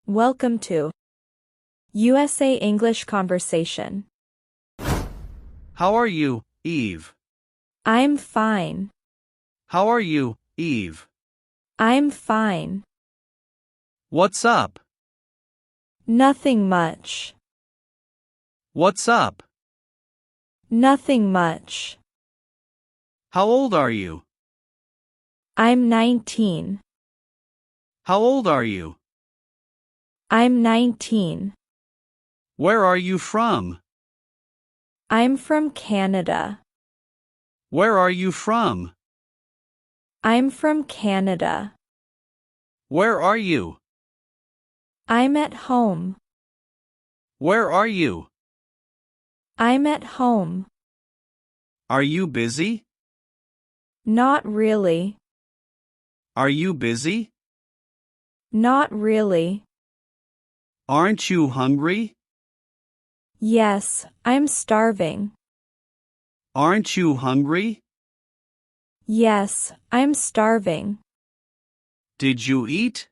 Welcome to USA English Conversation. How are you, Eve? I'm fine. How are you, Eve? I'm fine. What's up? Nothing much. What's up? Nothing much. How old are you? I'm 19. How old are you? I'm 19. Where are you from? I'm from Canada. Where are you from? I'm from Canada. Where are you? I'm at home. Where are you? I'm at home. Are you busy? Not really. Are you busy? Not really. Aren't you hungry? Yes, I'm starving. Aren't you hungry? Yes, I'm starving. Did you eat?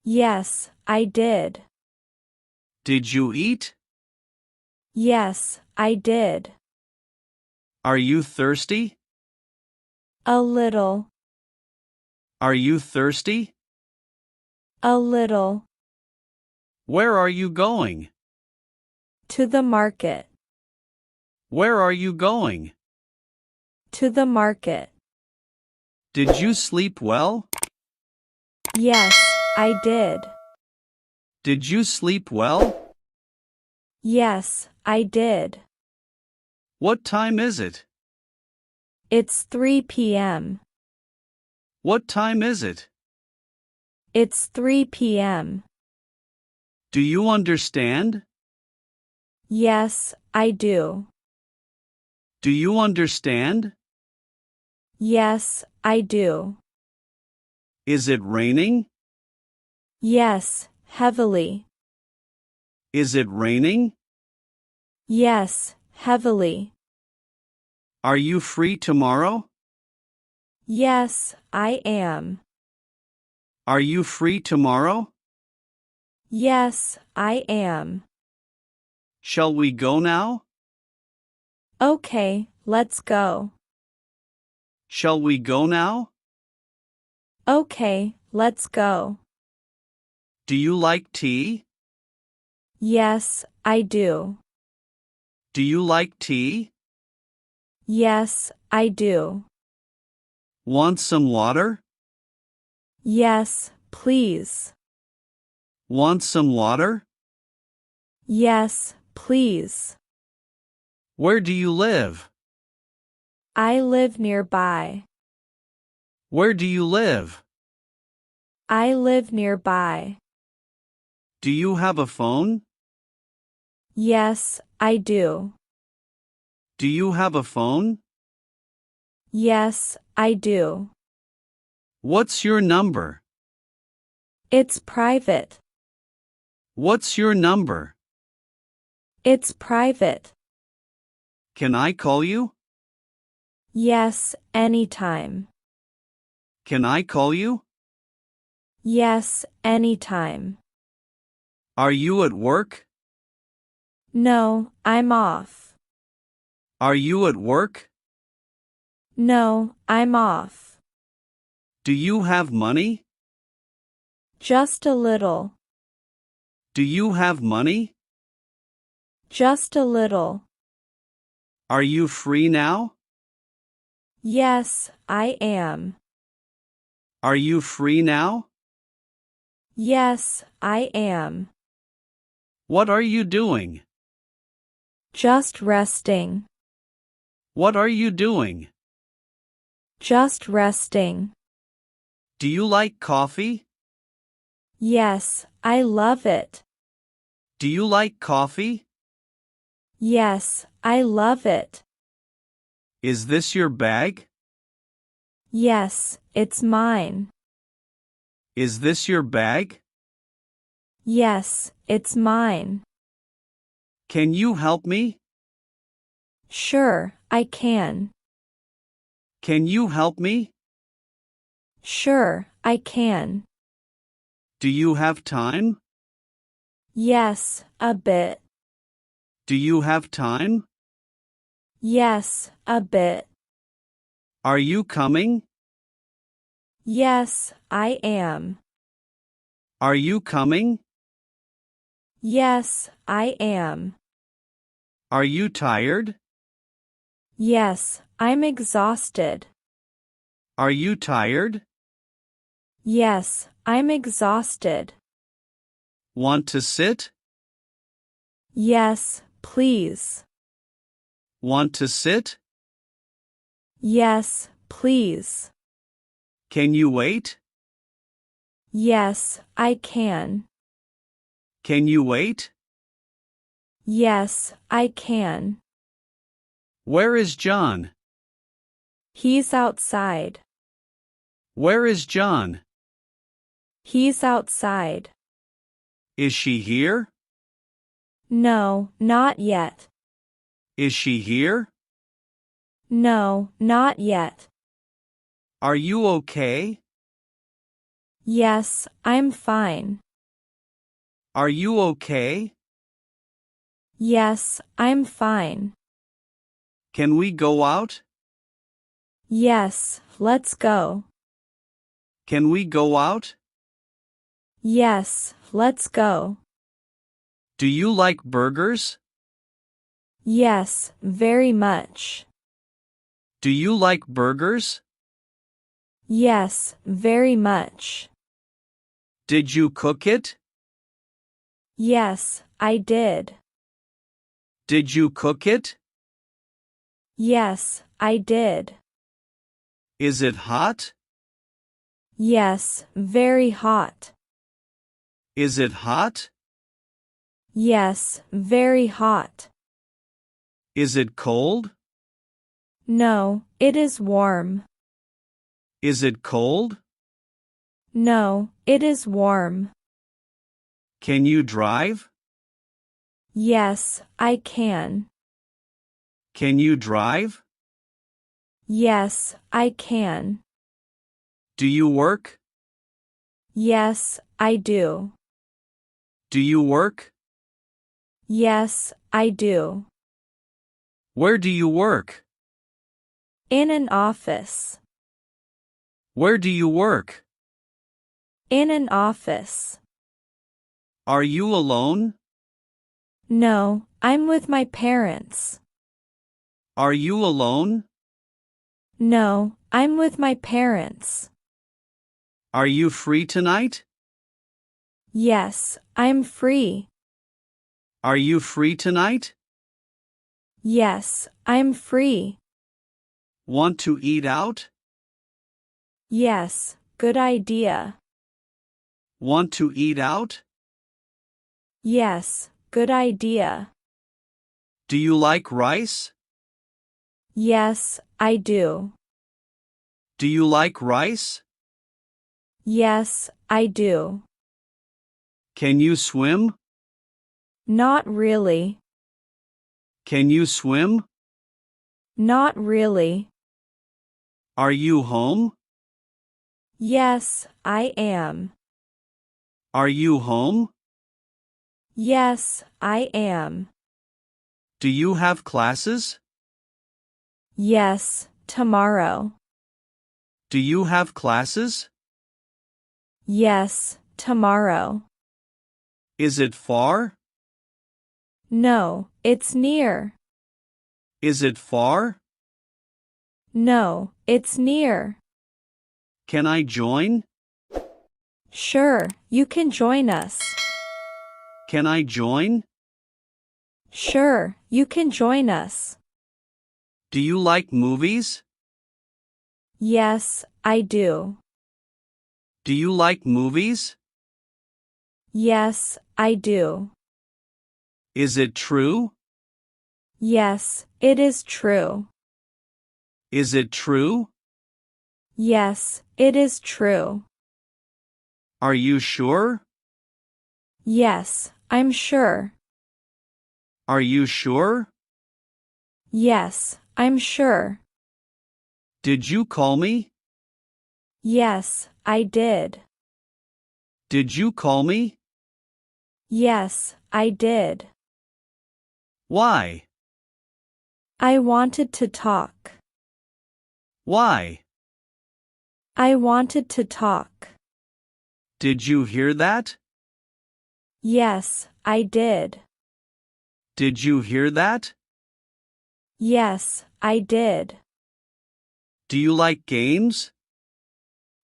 Yes, I did. Did you eat? Yes, I did. Are you thirsty? A little. Are you thirsty? A little. Where are you going? To the market. Where are you going? To the market. Did you sleep well? Yes, I did. Did you sleep well? Yes, I did. What time is it? It's 3 p.m. What time is it? It's 3 p.m. Do you understand? Yes, I do. Do you understand? Yes, I do. Is it raining? Yes, heavily. Is it raining? Yes, heavily. Are you free tomorrow? Yes, I am. Are you free tomorrow? Yes, I am. Shall we go now? Okay, let's go. Shall we go now? Okay, let's go. Do you like tea? Yes, I do. Do you like tea? Yes, I do. Want some water? Yes, please. Want some water? Yes, please. Where do you live? I live nearby. Where do you live? I live nearby. Do you have a phone? Yes, I do. Do you have a phone? Yes, I do. What's your number? It's private. What's your number? It's private. Can I call you? Yes, anytime. Can I call you? Yes, anytime. Are you at work? No, I'm off. Are you at work? No, I'm off. Do you have money? Just a little. Do you have money? Just a little. Are you free now? Yes, I am. Are you free now? Yes, I am. What are you doing? Just resting. What are you doing? Just resting. Do you like coffee? Yes, I love it. Do you like coffee? Yes, I love it. Is this your bag? Yes, it's mine. Is this your bag? Yes, it's mine. Can you help me? Sure, I can. Can you help me? Sure, I can. Do you have time? Yes, a bit. Do you have time? Yes, a bit. Are you coming? Yes, I am. Are you coming? Yes, I am. Are you tired? Yes, I'm exhausted. Are you tired? Yes, I'm exhausted. Want to sit? Yes, please. Want to sit? Yes, please. Can you wait? Yes, I can. Can you wait? Yes, I can. Where is John? He's outside. Where is John? He's outside. Is she here? No, not yet. Is she here? No, not yet. Are you okay? Yes, I'm fine. Are you okay? Yes, I'm fine. Can we go out? Yes, let's go. Can we go out? Yes, let's go. Do you like burgers? Yes, very much. Do you like burgers? Yes, very much. Did you cook it? Yes, I did. Did you cook it? Yes, I did. Is it hot? Yes, very hot. Is it hot? Yes, very hot. Is it cold? No, it is warm. Is it cold? No, it is warm. Can you drive? Yes, I can. Can you drive? Yes, I can. Do you work? Yes, I do. Do you work? Yes, I do. Where do you work? In an office. Where do you work? In an office. Are you alone? No, I'm with my parents. Are you alone? No, I'm with my parents. Are you free tonight? Yes, I'm free. Are you free tonight? Yes, I'm free. Want to eat out? Yes, good idea. Want to eat out? Yes, good idea. Do you like rice? Yes, I do. Do you like rice? Yes, I do. Can you swim? Not really. Can you swim? Not really. Are you home? Yes, I am. Are you home? Yes, I am. Do you have classes? Yes, tomorrow. Do you have classes? Yes, tomorrow. Is it far? No, it's near. Is it far? No, it's near. Can I join? Sure, you can join us. Can I join? Sure, you can join us. Do you like movies? Yes, I do. Do you like movies? Yes, I do. Is it true? Yes, it is true. Is it true? Yes, it is true. Are you sure? Yes, I'm sure. Are you sure? Yes, I'm sure. Did you call me? Yes, I did. Did you call me? Yes, I did. Why? I wanted to talk. Why? I wanted to talk. Did you hear that? Yes, I did. Did you hear that? Yes, I did. Do you like games?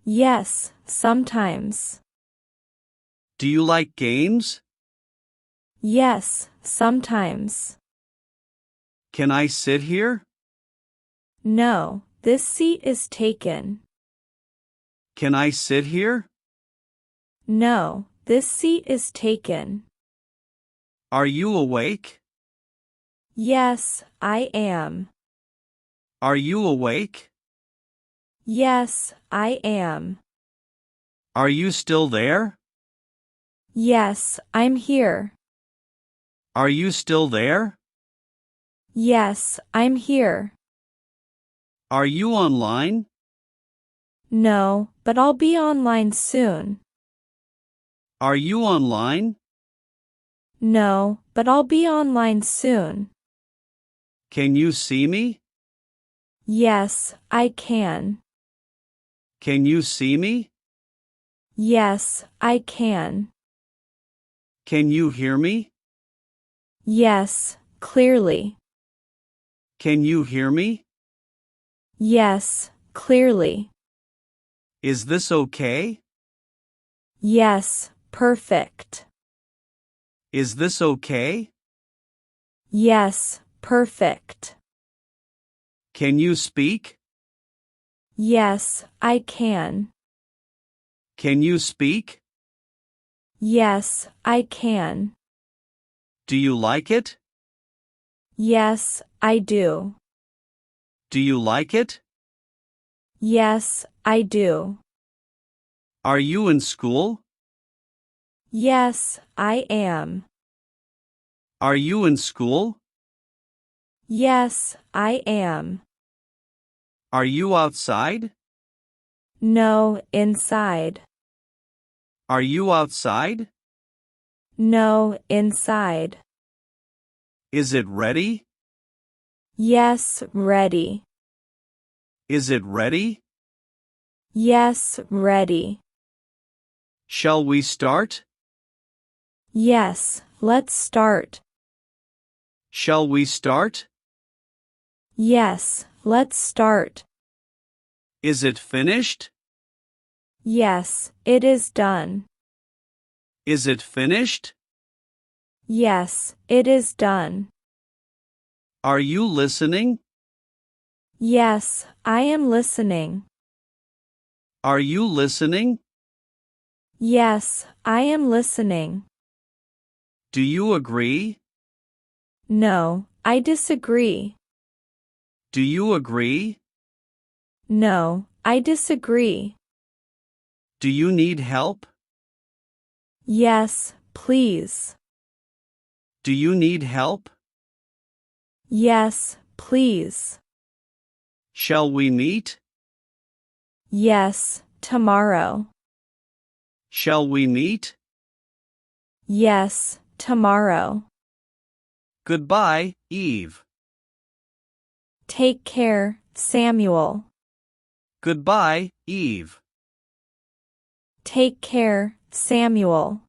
Yes, sometimes. Do you like games? Yes, sometimes. Can I sit here? No, this seat is taken. Can I sit here? No, this seat is taken. Are you awake? Yes, I am. Are you awake? Yes, I am. Are you still there? Yes, I'm here. Are you still there? Yes, I'm here. Are you online? No, but I'll be online soon. Are you online? No, but I'll be online soon. Can you see me? Yes, I can. Can you see me? Yes, I can. Can you hear me? Yes, clearly. Can you hear me? Yes, clearly. Is this okay? Yes, perfect. Is this okay? Yes, perfect. Can you speak? Yes, I can. Can you speak? Yes, I can. Do you like it? Yes, I do. Do you like it? Yes, I do. Are you in school? Yes, I am. Are you in school? Yes, I am. Are you outside? No, inside. Are you outside? No, inside. Is it ready? Yes, ready. Is it ready? Yes, ready. Shall we start? Yes, let's start. Shall we start? Yes, let's start. Is it finished? Yes, it is done. Is it finished? Yes, it is done. Are you listening? Yes, I am listening. Are you listening? Yes, I am listening. Do you agree? No, I disagree. Do you agree? No, I disagree. Do you need help? Yes, please. Do you need help? Yes, please. Shall we meet? Yes, tomorrow. Shall we meet? Yes, tomorrow. Goodbye, Eve. Take care, Samuel. Goodbye, Eve. Take care, Samuel.